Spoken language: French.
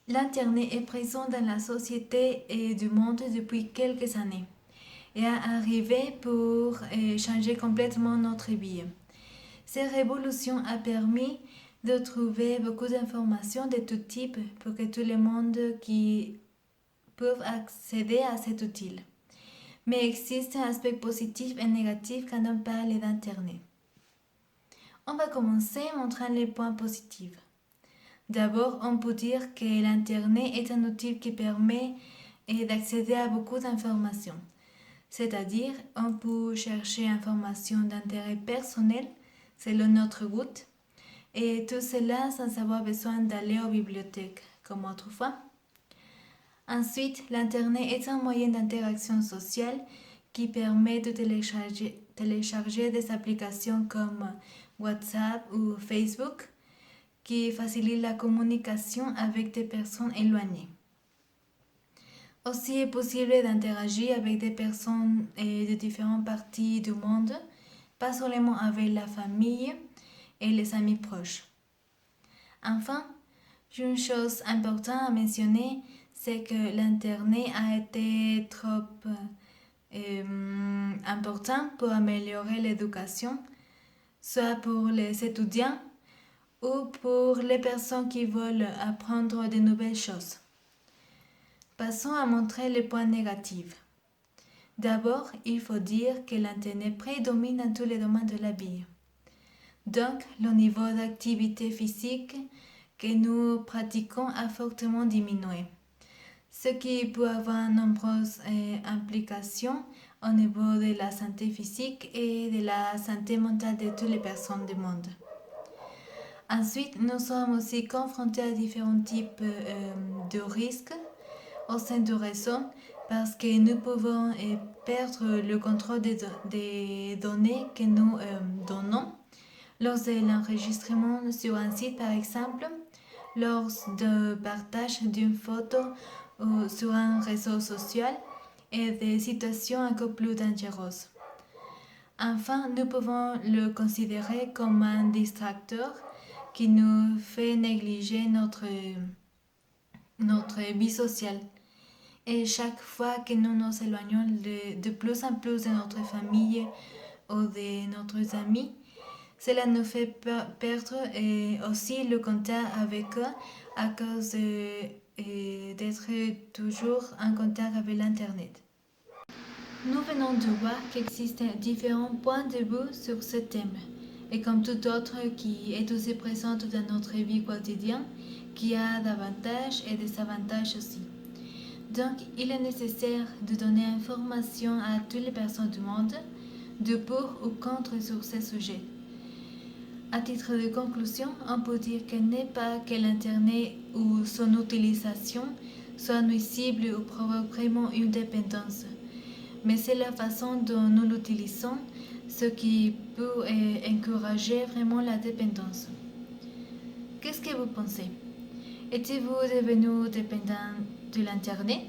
L'Internet est présent dans la société et du monde depuis quelques années et est arrivé pour changer complètement notre vie. Cette révolution a permis de trouver beaucoup d'informations de tout type pour que tout le monde qui peuvent accéder à cet outil. Mais il existe un aspect positif et négatif quand on parle d'Internet. On va commencer en montrant les points positifs. D'abord, on peut dire que l'Internet est un outil qui permet d'accéder à beaucoup d'informations. C'est-à-dire, on peut chercher informations d'intérêt personnel selon notre goût, et tout cela sans avoir besoin d'aller aux bibliothèques, comme autrefois. Ensuite, l'Internet est un moyen d'interaction sociale qui permet de télécharger des applications comme WhatsApp ou Facebook qui facilitent la communication avec des personnes éloignées. Aussi, il est possible d'interagir avec des personnes de différentes parties du monde, pas seulement avec la famille et les amis proches. Enfin, une chose importante à mentionner, c'est que l'Internet a été trop important pour améliorer l'éducation, soit pour les étudiants ou pour les personnes qui veulent apprendre de nouvelles choses. Passons à montrer les points négatifs. D'abord, il faut dire que l'Internet prédomine dans tous les domaines de la vie. Donc, le niveau d'activité physique que nous pratiquons a fortement diminué, ce qui peut avoir nombreuses implications au niveau de la santé physique et de la santé mentale de toutes les personnes du monde. Ensuite, nous sommes aussi confrontés à différents types de risques au sein du réseau parce que nous pouvons perdre le contrôle des données que nous donnons lors de l'enregistrement sur un site par exemple, lors de partage d'une photo ou sur un réseau social et des situations encore plus dangereuses. Enfin, nous pouvons le considérer comme un distracteur qui nous fait négliger notre vie sociale. Et chaque fois que nous nous éloignons de plus en plus de notre famille ou de nos amis, cela nous fait perdre aussi le contact avec eux à cause d'être toujours en contact avec l'Internet. Nous venons de voir qu'il existe différents points de vue sur ce thème, et comme tout autre qui est aussi présent dans notre vie quotidienne, qui a d'avantages et des désavantages aussi. Donc, il est nécessaire de donner information à toutes les personnes du monde, de pour ou contre sur ces sujets. À titre de conclusion, on peut dire qu'il n'est pas que l'Internet ou son utilisation soit nuisible ou provoque vraiment une dépendance, mais c'est la façon dont nous l'utilisons ce qui peut encourager vraiment la dépendance. Qu'est-ce que vous pensez? Êtes-vous devenu dépendant de l'Internet?